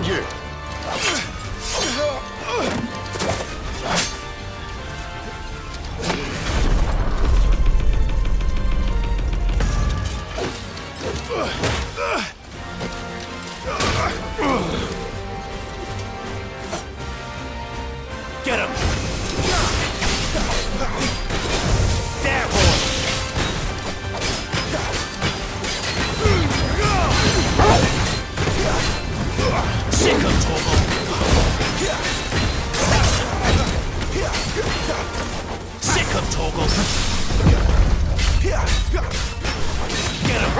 behind you! Get him! There, boy! Sick of Torgal! Sick of Torgal! Get him!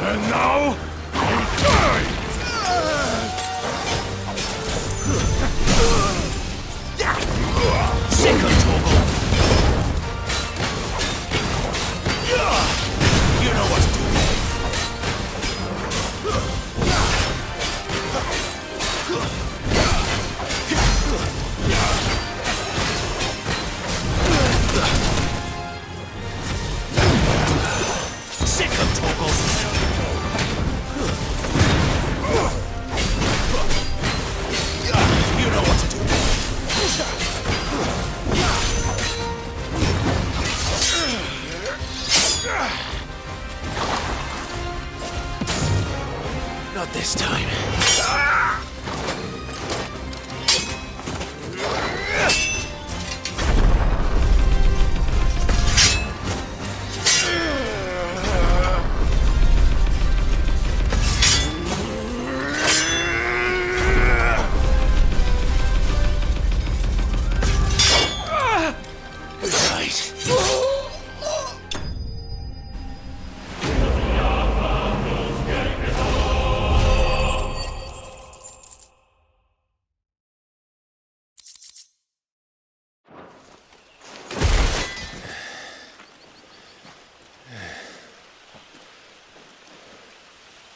And now, you die! Sick of Torgal! You know what to do. Sick of Torgal! You know what to do. Not this time.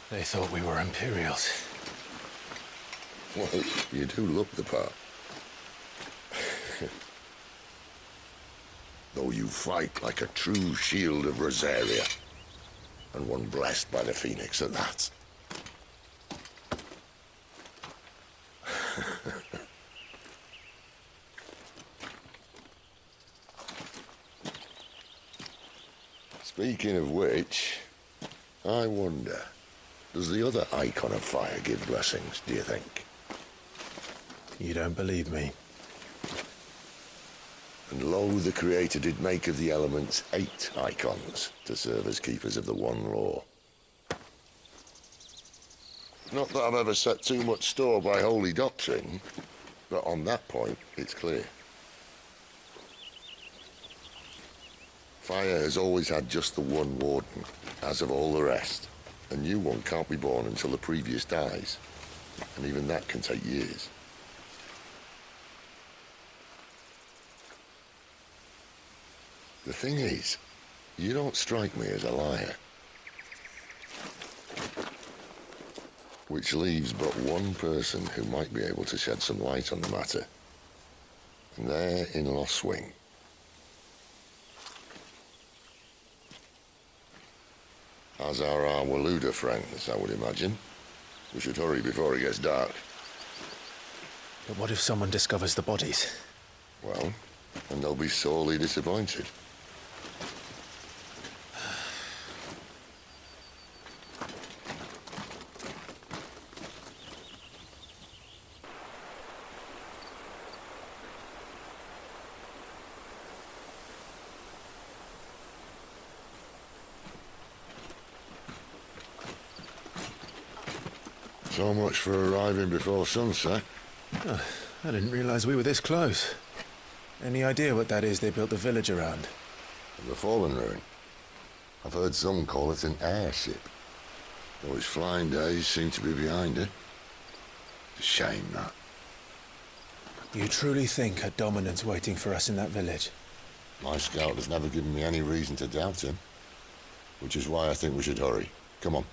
They thought we were Imperials. Well, you do look the part. Though you fight like a true shield of Rosaria. And one blessed by the Phoenix at that. Speaking of which, I wonder, does the other icon of fire give blessings, do you think? You don't believe me? And lo, the Creator did make of the elements 8 icons to serve as keepers of the one law. Not that I've ever set too much store by holy doctrine, but on that point, it's clear. Fire has always had just the one warden, as of all the rest. A new one can't be born until the previous dies, and even that can take years. The thing is, you don't strike me as a liar. Which leaves but one person who might be able to shed some light on the matter. And they're in Lost Swing. As are our Waluda friends, I would imagine. We should hurry before it gets dark. But what if someone discovers the bodies? Well, and they'll be sorely disappointed. So much for arriving before sunset. Oh, I didn't realize we were this close. Any idea what that is they built the village around? The Fallen Ruin. I've heard some call it an airship. Though his flying days seem to be behind it. It's a shame, that. You truly think a dominant's waiting for us in that village? My scout has never given me any reason to doubt him. Which is why I think we should hurry. Come on.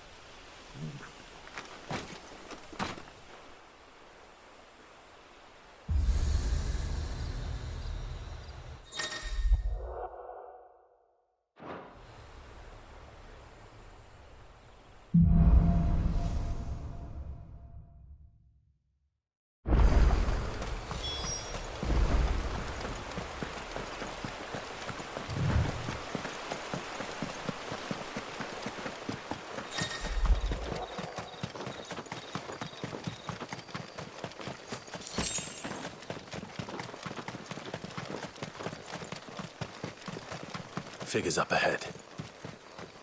figures up ahead.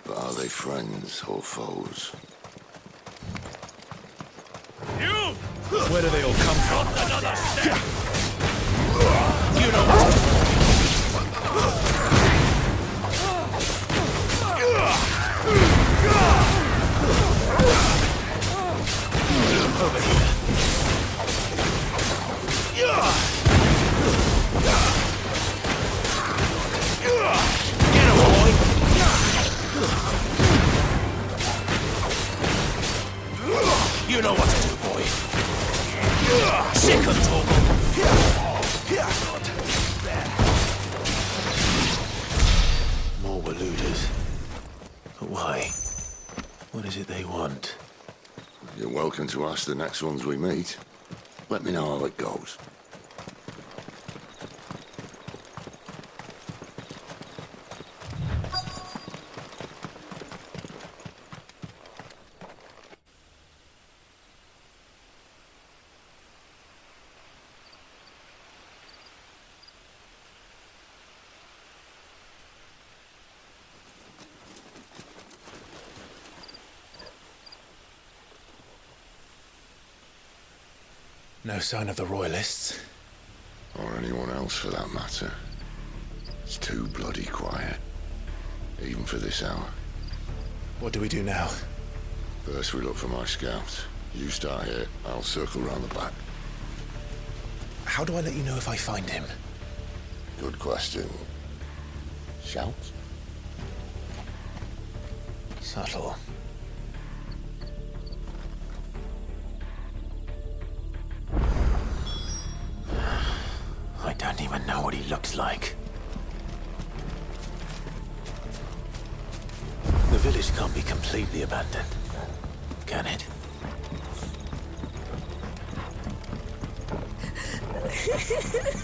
But are they friends or foes? You! Where do they all come from? Another step! You know what? Over here. Get him, boy! You know what to do, boy. Second toggle. More Waluders. But why? What is it they want? You're welcome to ask the next ones we meet. Let me know how it goes. No sign of the Royalists. Or anyone else for that matter. It's too bloody quiet. Even for this hour. What do we do now? First we look for my scouts. You start here, I'll circle round the back. How do I let you know if I find him? Good question. Shout? Subtle. I don't even know what he looks like. The village can't be completely abandoned, can it?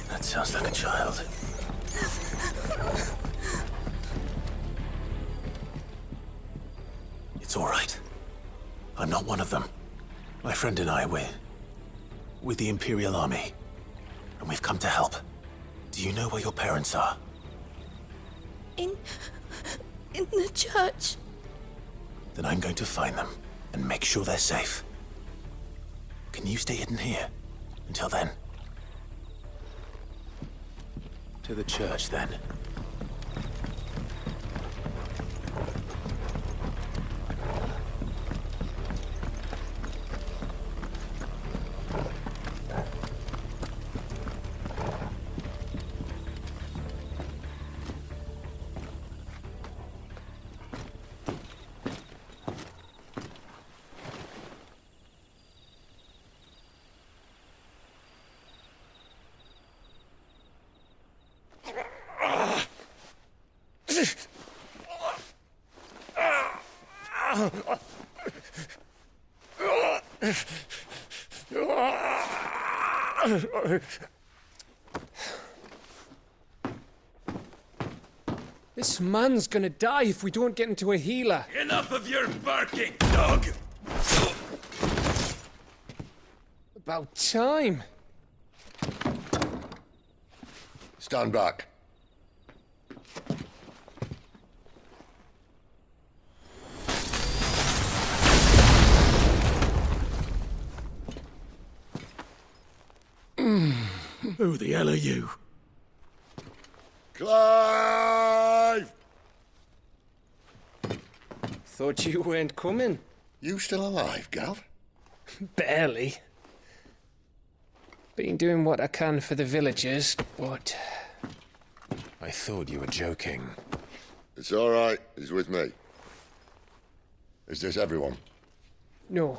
That sounds like a child. It's all right. I'm not one of them. My friend and I, we're with the Imperial Army. And we've come to help. Do you know where your parents are? In the church. Then I'm going to find them and make sure they're safe. Can you stay hidden here until then? To the church, then. This man's gonna die if we don't get into a healer. Enough of your barking, dog! About time. Stand back. Who the hell are you? Clive! Thought you weren't coming. You still alive, Gav? Barely. Been doing what I can for the villagers, but... I thought you were joking. It's all right. He's with me. Is this everyone? No,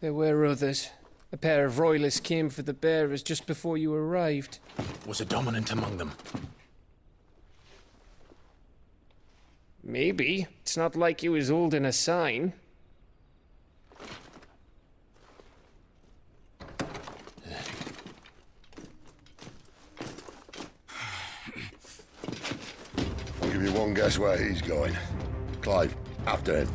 there were others. A pair of royalists came for the bearers just before you arrived. Was a dominant among them? Maybe. It's not like he was holding a sign. I'll give you one guess where he's going. Clive, after him.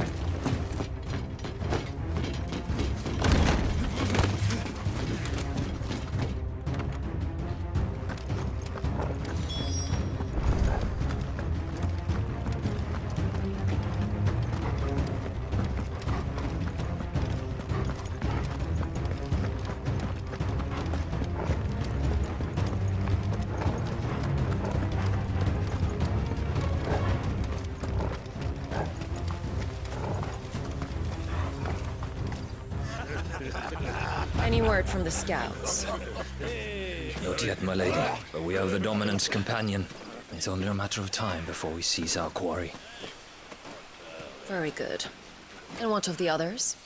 Any word from the scouts? Not yet, my lady, but we have the Dominant's companion. It's only a matter of time before we seize our quarry. Very good. And what of the others?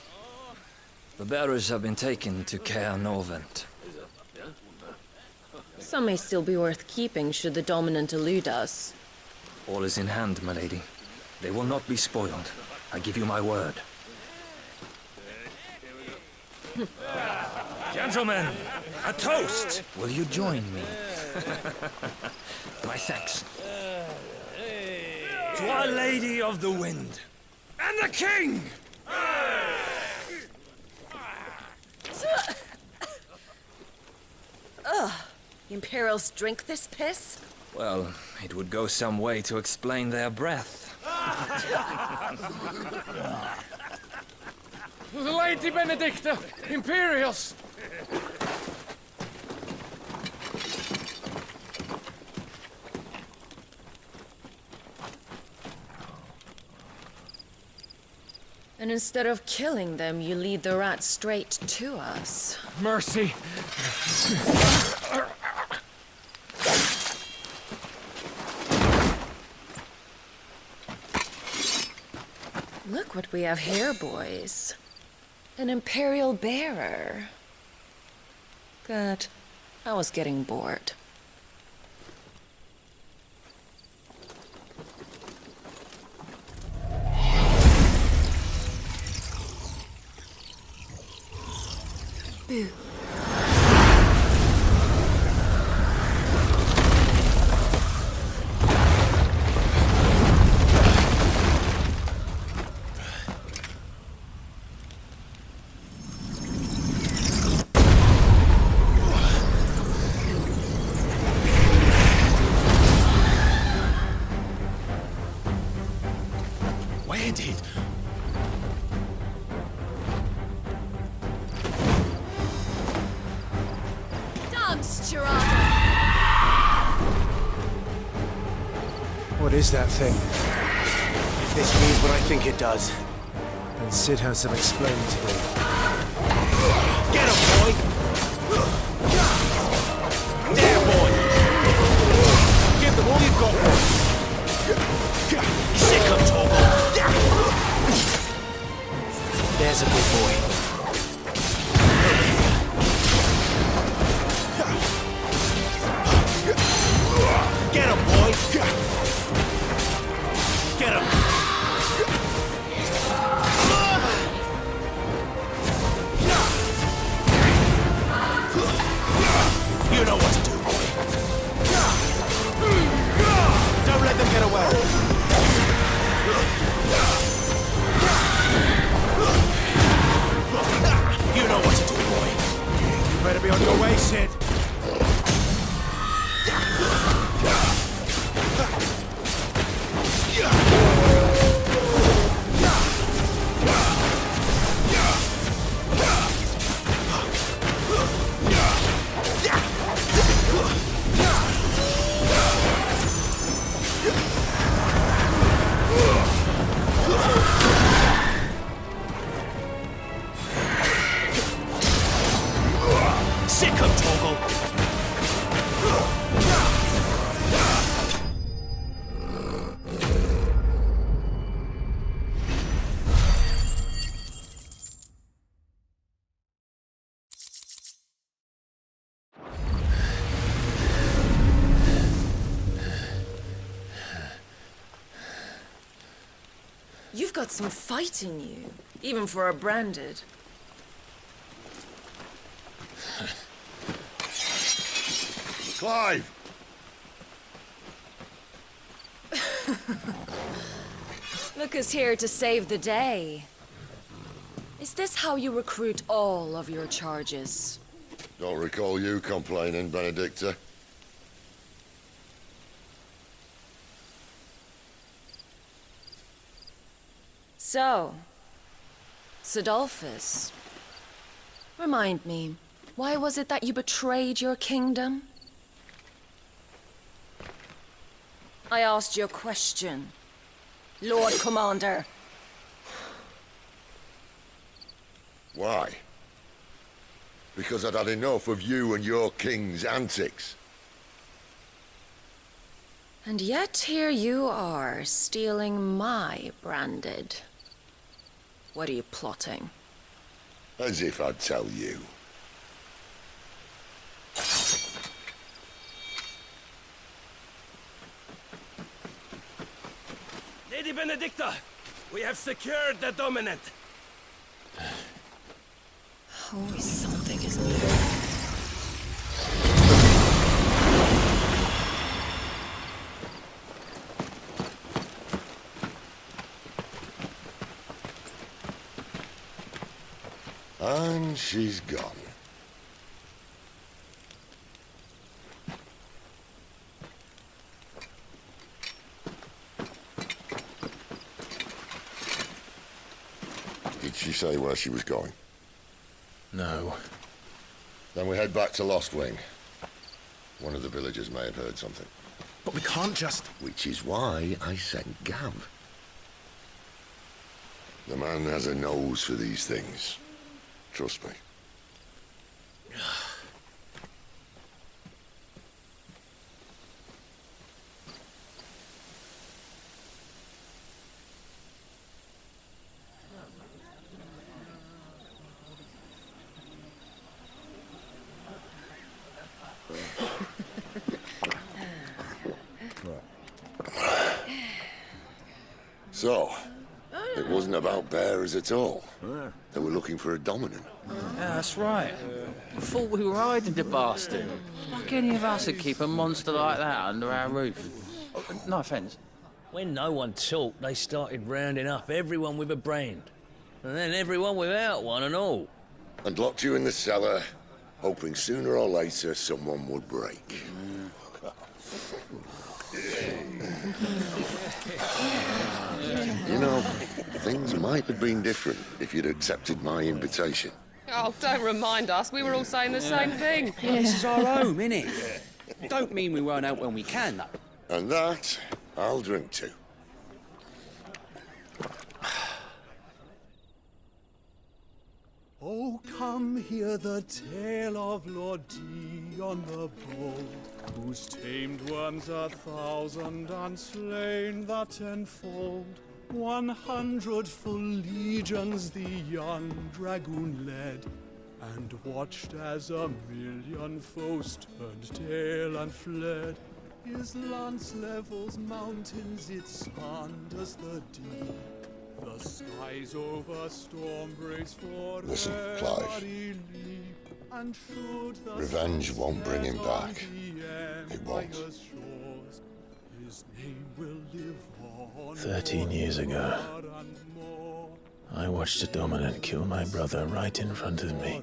The bearers have been taken to Caer Norvent. Some may still be worth keeping should the Dominant elude us. All is in hand, my lady. They will not be spoiled. I give you my word. Gentlemen, a toast! Will you join me? My thanks. To Our Lady of the Wind. And the King! Ugh. The Imperials drink this piss? Well, it would go some way to explain their breath. Lady Benedicta! Imperials! And instead of killing them, you lead the rats straight to us. Mercy! Look what we have here, boys. An Imperial bearer. Good. I was getting bored. Boo. Where did... What is that thing? If this means what I think it does, then Sid has some explaining to do. Get him, boy! There, boy! Give them all you've got, boy! Sick of Torgal! There's a good boy. Get him, boy! Get him! You know what to do, boy. Don't let them get away. You know what to do, boy. You better be on your way, Sid. Sick of Torgal! You've got some fight in you, even for a branded. Clive! Look who's here to save the day. Is this how you recruit all of your charges? Don't recall you complaining, Benedicta. So, Sidolphus, remind me, why was it that you betrayed your kingdom? I asked you a question, Lord Commander. Why? Because I'd had enough of you and your king's antics. And yet here you are, stealing my branded. What are you plotting? As if I'd tell you. Lady Benedicta, we have secured the dominant. Always something, isn't there? And she's gone. Did she say where she was going? No. Then we head back to Lost Wing. One of the villagers may have heard something. But we can't just... Which is why I sent Gav. The man has a nose for these things. Trust me. So, it wasn't about bearers at all. They were looking for a dominant. Yeah, that's right. I thought we were hiding the bastard. Like any of us would keep a monster like that under our roof. Oh, no offence. When no one talked, they started rounding up everyone with a brand. And then everyone without one and all. And locked you in the cellar, hoping sooner or later someone would break. You know, things might have been different if you'd accepted my invitation. Oh, don't remind us. We were all saying the same thing. This is our home, innit? Don't mean we won't out when we can, though. And that, I'll drink to. Oh, come hear the tale of Lord Dion the Bold, whose tamed worms 1,000 and slain the tenfold. 100 full legions the young dragoon led, and watched as 1,000,000 foes turned tail and fled. His lance levels mountains, it sanders the deep. The skies over storm breaks for Listen, Clive. Revenge won't bring him back. It won't. 13 years ago, I watched a dominant kill my brother right in front of me.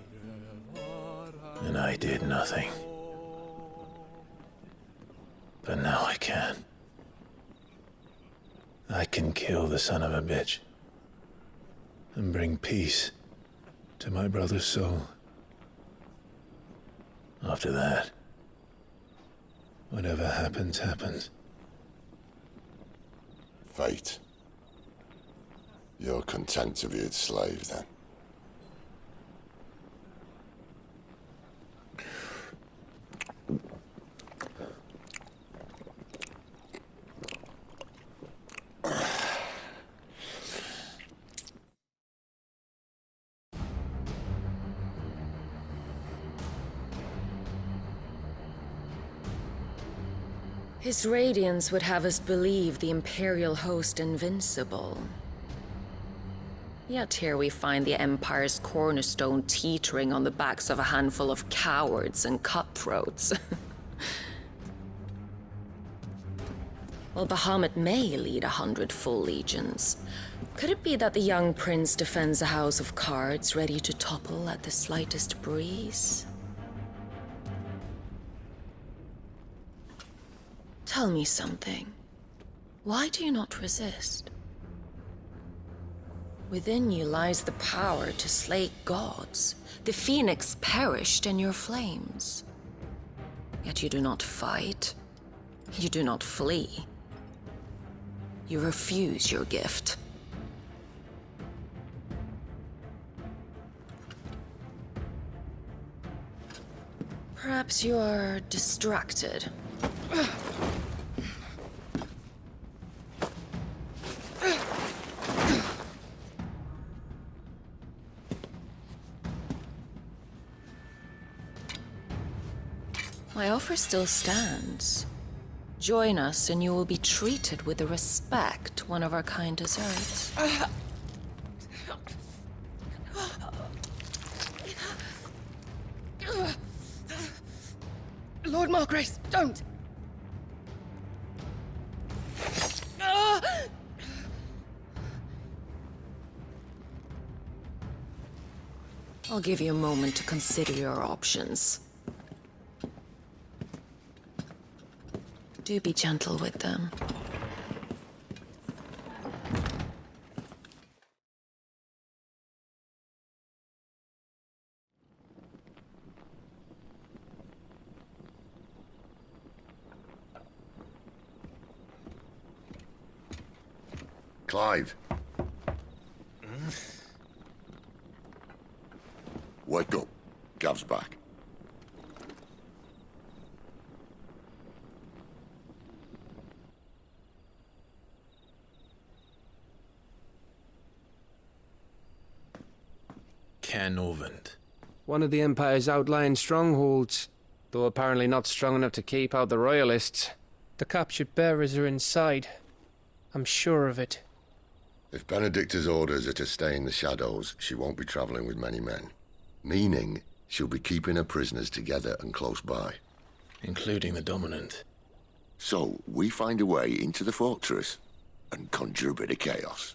And I did nothing. But now I can. I can kill the son of a bitch. And bring peace to my brother's soul. After that, whatever happens, happens. Fate. You're content to be its slave, then? His radiance would have us believe the Imperial host invincible. Yet here we find the Empire's cornerstone teetering on the backs of a handful of cowards and cutthroats. While Bahamut may lead 100 full legions, could it be that the young prince defends a house of cards ready to topple at the slightest breeze? Tell me something. Why do you not resist? Within you lies the power to slay gods. The phoenix perished in your flames. Yet you do not fight. You do not flee. You refuse your gift. Perhaps you're distracted. My offer still stands. Join us and you will be treated with the respect one of our kind deserves. Lord Margrace, don't! I'll give you a moment to consider your options. Do be gentle with them. Clive. Wake up. Gav's back. Caernarvon. One of the Empire's outlying strongholds, though apparently not strong enough to keep out the Royalists. The captured bearers are inside. I'm sure of it. If Benedicta's orders are to stay in the shadows, she won't be traveling with many men. Meaning, she'll be keeping her prisoners together and close by. Including the Dominant. So, we find a way into the fortress and conjure a bit of chaos.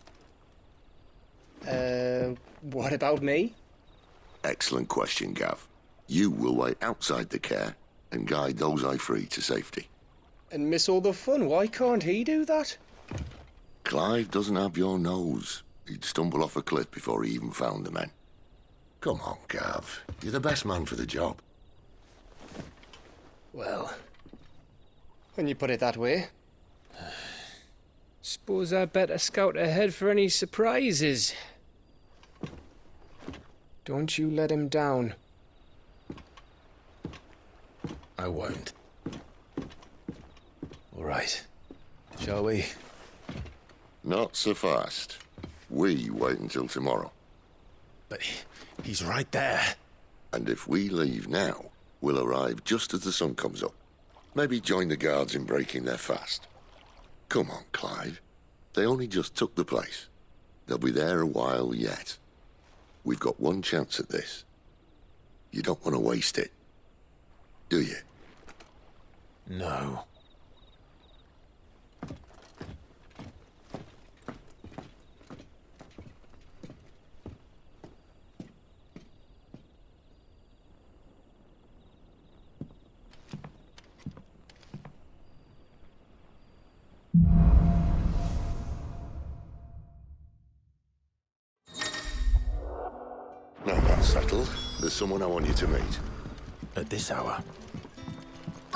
What about me? Excellent question, Gav. You will wait outside the care and guide those I free to safety. And miss all the fun. Why can't he do that? Clive doesn't have your nose. He'd stumble off a cliff before he even found the men. Come on, Gav. You're the best man for the job. Well, when you put it that way. Suppose I'd better scout ahead for any surprises. Don't you let him down. I won't. All right. Shall we? Not so fast. We wait until tomorrow. But he's right there. And if we leave now, we'll arrive just as the sun comes up. Maybe join the guards in breaking their fast. Come on, Clive. They only just took the place. They'll be there a while yet. We've got one chance at this. You don't want to waste it, do you? No. Now that's settled. There's someone I want you to meet. At this hour?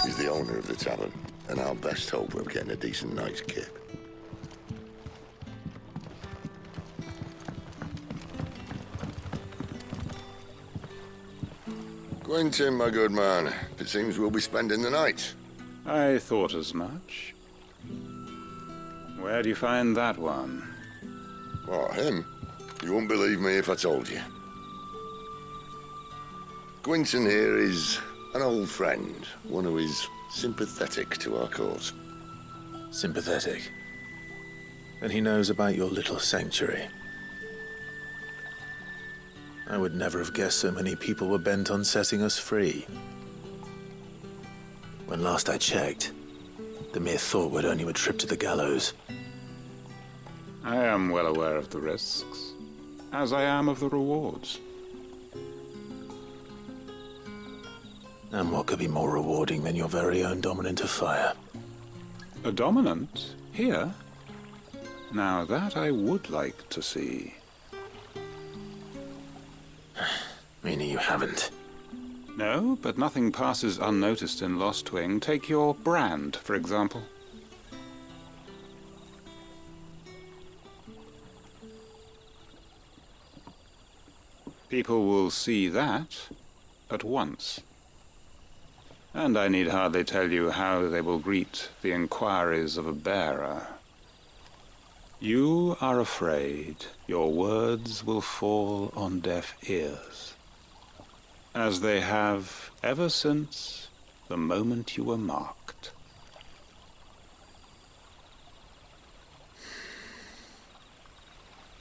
He's the owner of the tavern, and our best hope of getting a decent night's kip. Quentin, my good man. It seems we'll be spending the night. I thought as much. Where do you find that one? What, him? You wouldn't believe me if I told you. Quentin here is an old friend, one who is sympathetic to our cause. Sympathetic? Then he knows about your little sanctuary. I would never have guessed so many people were bent on setting us free. When last I checked, the mere thought would earn you a trip to the gallows. I am well aware of the risks, as I am of the rewards. And what could be more rewarding than your very own Dominant of Fire? A Dominant? Here? Now that I would like to see. Meaning you haven't? No, but nothing passes unnoticed in Lost Wing. Take your brand, for example. People will see that at once. And I need hardly tell you how they will greet the inquiries of a bearer. You are afraid your words will fall on deaf ears, as they have ever since the moment you were marked.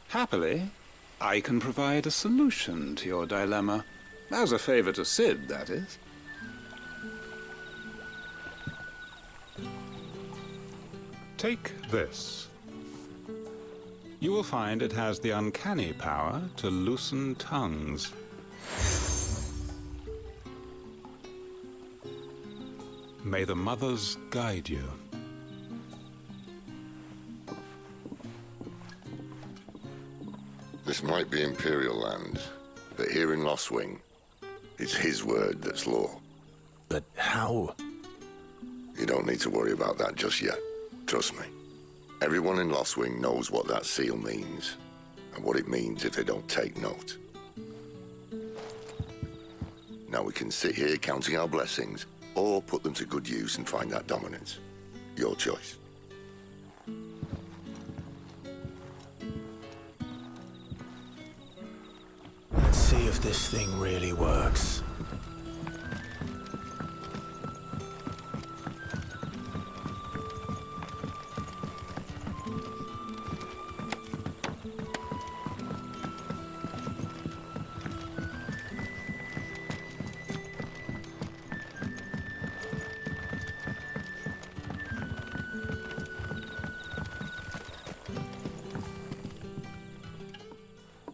Happily, I can provide a solution to your dilemma. As a favor to Sid, that is. Take this. You will find it has the uncanny power to loosen tongues. May the mothers guide you. This might be Imperial land, but here in Lostwing, it's his word that's law. But how? You don't need to worry about that just yet. Trust me. Everyone in Lostwing knows what that seal means, and what it means if they don't take note. Now we can sit here counting our blessings, or put them to good use and find that dominance. Your choice. Let's see if this thing really works.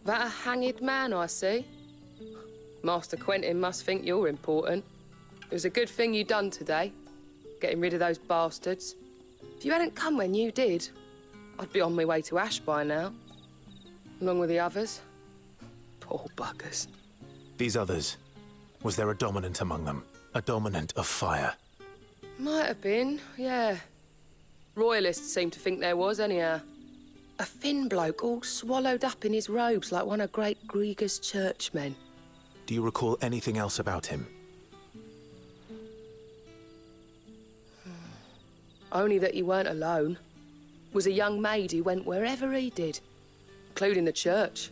That a hanged man I see? Master Quentin must think you're important. It was a good thing you done today, getting rid of those bastards. If you hadn't come when you did, I'd be on my way to Ash by now, along with the others. Poor buggers. These others, was there a dominant among them? A dominant of fire? Might have been, yeah. Royalists seem to think there was, anyhow. A thin bloke all swallowed up in his robes like one of Great Grieger's churchmen. Do you recall anything else about him? Only that he weren't alone. Was a young maid who went wherever he did, including the church,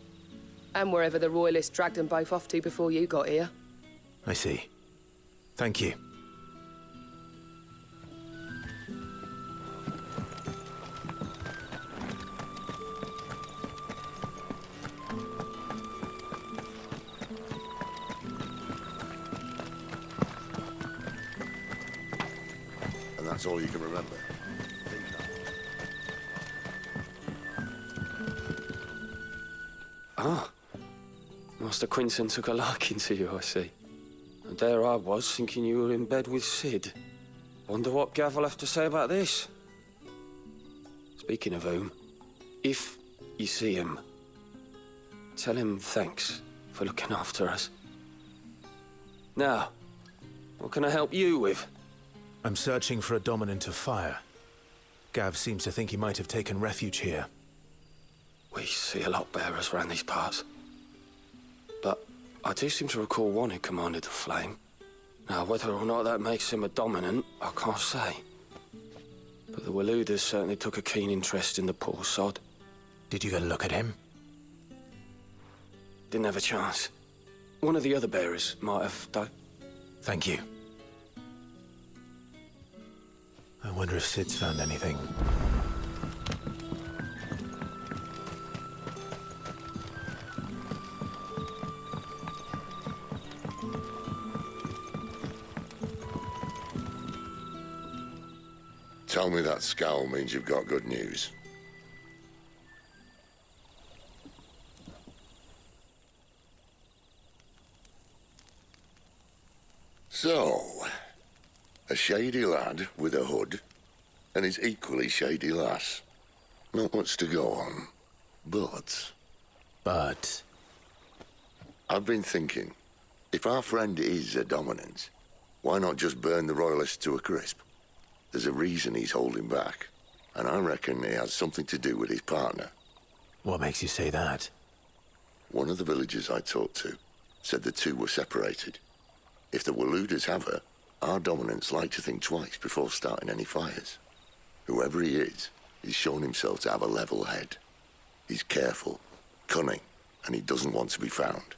and wherever the Royalists dragged them both off to before you got here. I see. Thank you. That's all you can remember. Ah. Master Quinton took a liking to you, I see. And there I was, thinking you were in bed with Sid. Wonder what Gav will have to say about this. Speaking of whom, if you see him, tell him thanks for looking after us. Now, what can I help you with? I'm searching for a dominant of fire. Gav seems to think he might have taken refuge here. We see a lot bearers around these parts. But I do seem to recall one who commanded the flame. Now, whether or not that makes him a dominant, I can't say. But the Waluders certainly took a keen interest in the poor sod. Did you get a look at him? Didn't have a chance. One of the other bearers might have, though. Thank you. I wonder if Sid's found anything. Tell me that scowl means you've got good news. So, a shady lad with a hood, and his equally shady lass. Not much to go on, but... I've been thinking, if our friend is a dominant, why not just burn the Royalists to a crisp? There's a reason he's holding back, and I reckon he has something to do with his partner. What makes you say that? One of the villagers I talked to said the two were separated. If the Waluders have her, Our dominants like to think twice before starting any fires. Whoever he is, he's shown himself to have a level head. He's careful, cunning, and he doesn't want to be found.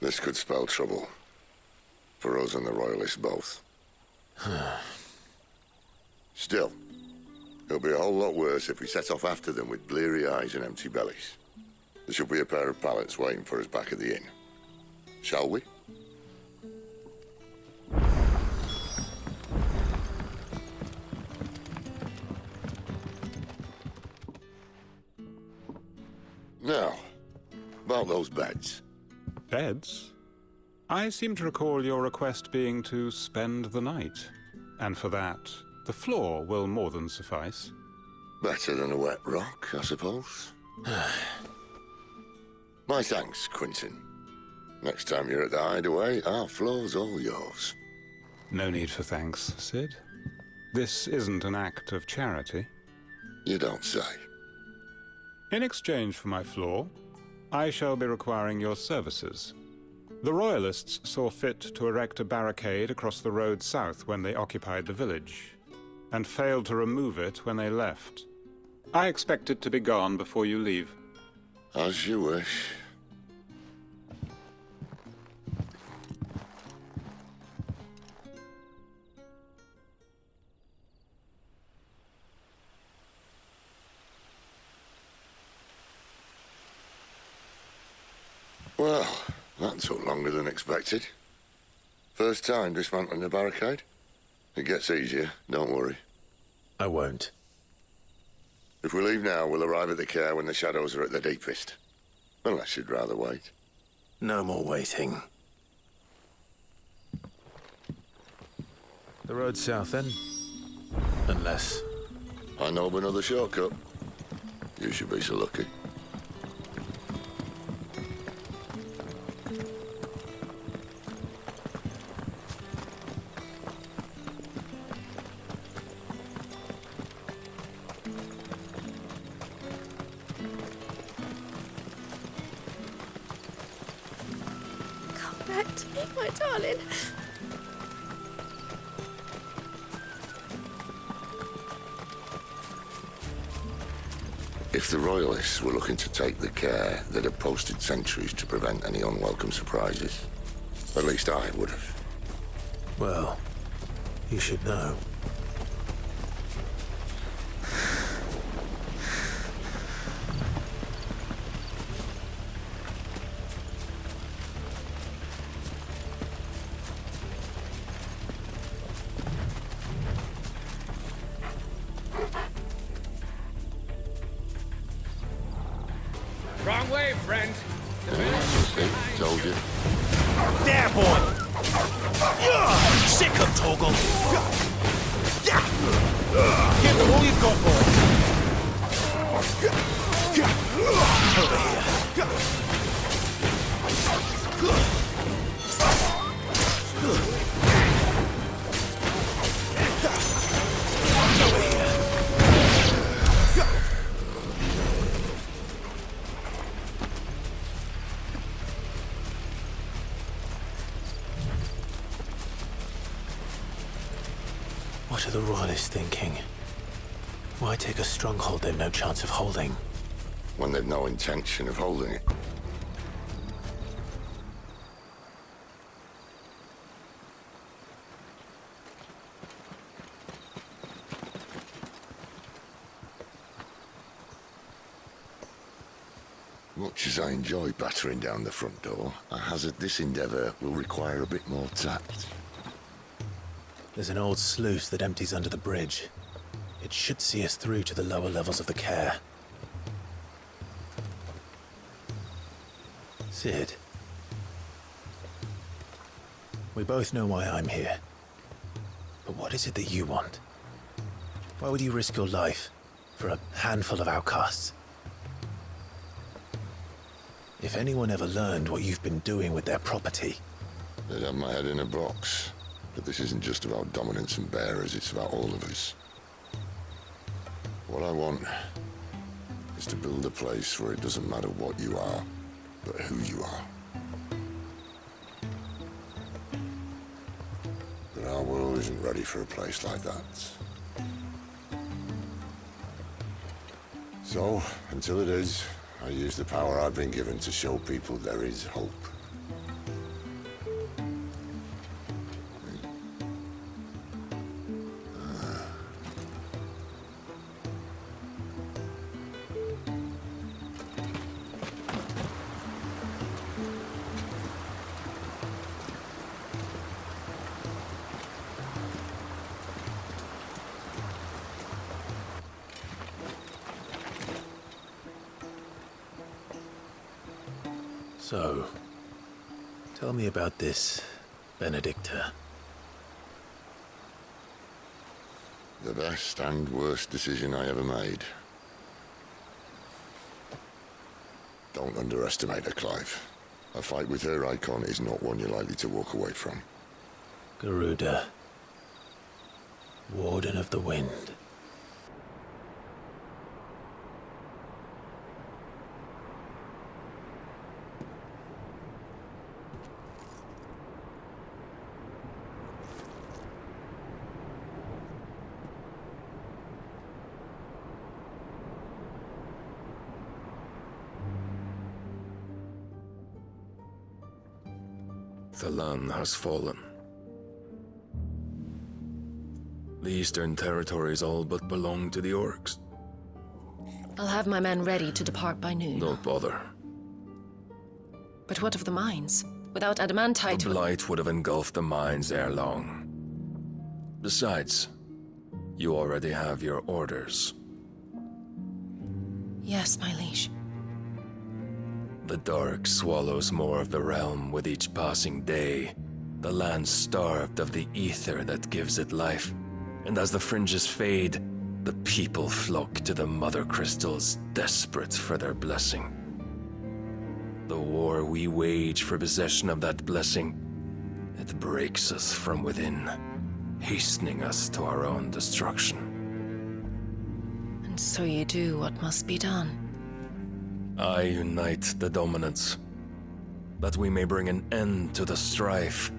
This could spell trouble. For us and the Royalists both. Still, it'll be a whole lot worse if we set off after them with bleary eyes and empty bellies. There should be a pair of pallets waiting for us back at the inn. Shall we? Now, about those beds. Beds? I seem to recall your request being to spend the night. And for that, the floor will more than suffice. Better than a wet rock, I suppose. My thanks, Quentin. Next time you're at the hideaway, our floor's all yours. No need for thanks, Sid. This isn't an act of charity. You don't say. In exchange for my floor, I shall be requiring your services. The Royalists saw fit to erect a barricade across the road south when they occupied the village, and failed to remove it when they left. I expect it to be gone before you leave. As you wish. Well, that took longer than expected. First time dismantling the barricade? It gets easier, don't worry. I won't. If we leave now, we'll arrive at the care when the shadows are at their deepest. Unless you'd rather wait. No more waiting. The road south, then? Unless... I know of another shortcut. You should be so lucky. Back to me, my darling. If the Royalists were looking to take the care, they'd have posted sentries to prevent any unwelcome surprises. At least I would have. Well, you should know. Wrong way, friend. Told you. There, boy! Sick of Toggle! Give them all you've got, boy! Over here. Over here. What are the Royalists thinking? Why take a stronghold they've no chance of holding? When they've no intention of holding it. Much as I enjoy battering down the front door, I hazard this endeavour will require a bit more tact. There's an old sluice that empties under the bridge. It should see us through to the lower levels of the care. Sid. We both know why I'm here. But what is it that you want? Why would you risk your life for a handful of outcasts? If anyone ever learned what you've been doing with their property... They'd have my head in a box. But this isn't just about dominance and bearers, it's about all of us. What I want is to build a place where it doesn't matter what you are, but who you are. Our world isn't ready for a place like that. So, until it is, I use the power I've been given to show people there is hope. So, tell me about this Benedicta. The best and worst decision I ever made. Don't underestimate her, Clive. A fight with her icon is not one you're likely to walk away from. Garuda, Warden of the Wind. The land has fallen. The Eastern Territories all but belong to the Orcs. I'll have my men ready to depart by noon. Don't bother. But what of the mines? Without adamantite... The Blight would have engulfed the mines ere long. Besides, you already have your orders. Yes, my liege. The dark swallows more of the realm with each passing day. The land starved of the ether that gives it life. And as the fringes fade, the people flock to the mother crystals, desperate for their blessing. The war we wage for possession of that blessing, it breaks us from within, hastening us to our own destruction. And so you do what must be done. I unite the dominants, that we may bring an end to the strife,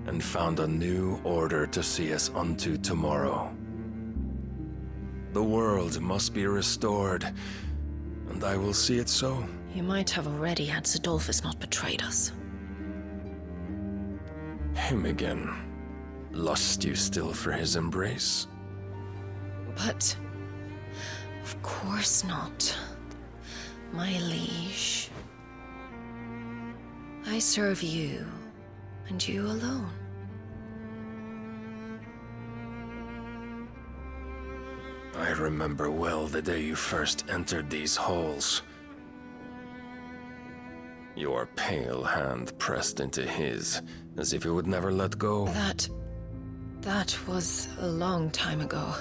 and found a new order to see us unto tomorrow. The world must be restored, and I will see it so. You might have already had Sidolphus not betrayed us. Him again. Lust you still for his embrace? But... of course not. My liege. I serve you, and you alone. I remember well the day you first entered these halls. Your pale hand pressed into his, as if it would never let go. That was a long time ago.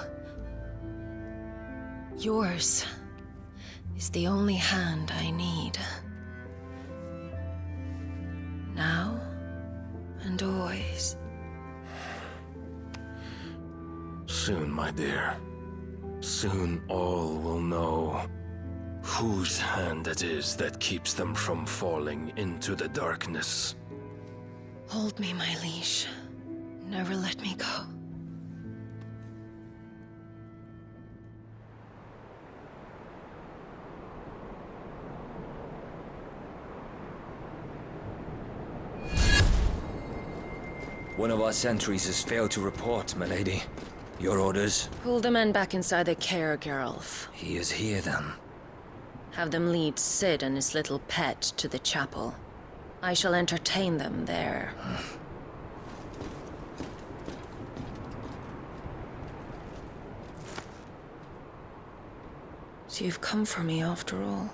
Yours is the only hand I need. Now and always. Soon, my dear. Soon all will know whose hand it is that keeps them from falling into the darkness. Hold me, my liege. Never let me go. One of our sentries has failed to report, milady. Your orders? Pull the men back inside the care, Geralf. He is here, then. Have them lead Sid and his little pet to the chapel. I shall entertain them there. So you've come for me after all.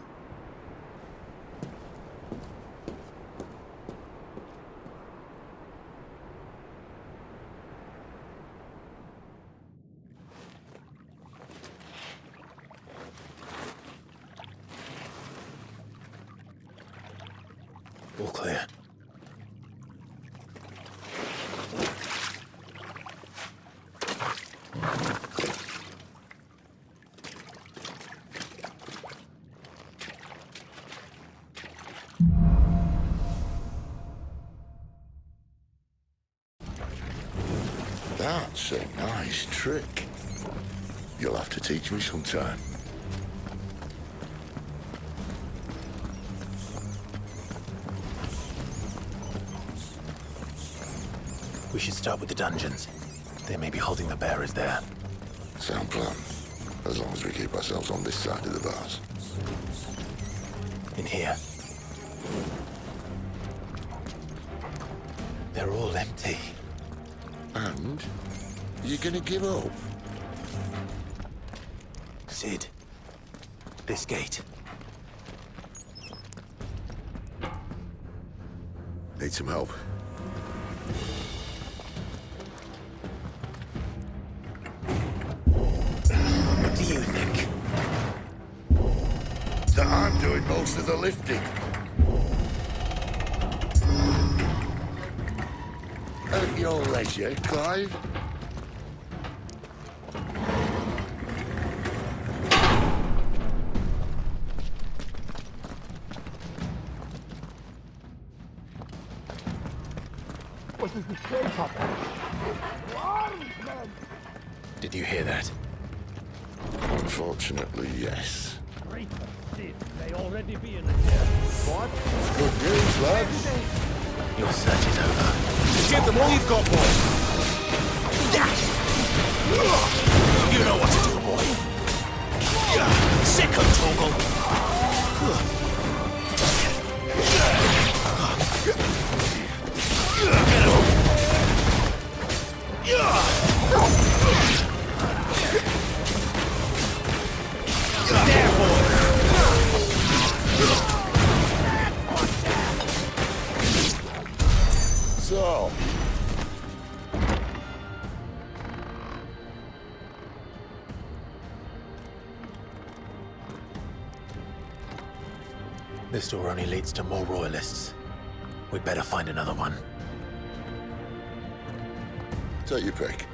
All clear. That's a nice trick. You'll have to teach me sometime. We should start with the dungeons. They may be holding the bearers there. Sound plan. As long as we keep ourselves on this side of the bars. In here. They're all empty. And? You're gonna give up? Sid. This gate. Need some help. What do you think? That I'm doing most of the lifting. At your leisure, Clive. Did you hear that? Unfortunately, yes. Great Sid may already be in the air. What? Good news, lads. Your search is over. Give them all you've got, boy! You know what to do, boy. Sick of Toggle. There, boy! So, This door only leads to more royalists. We'd better find another one. take your pick.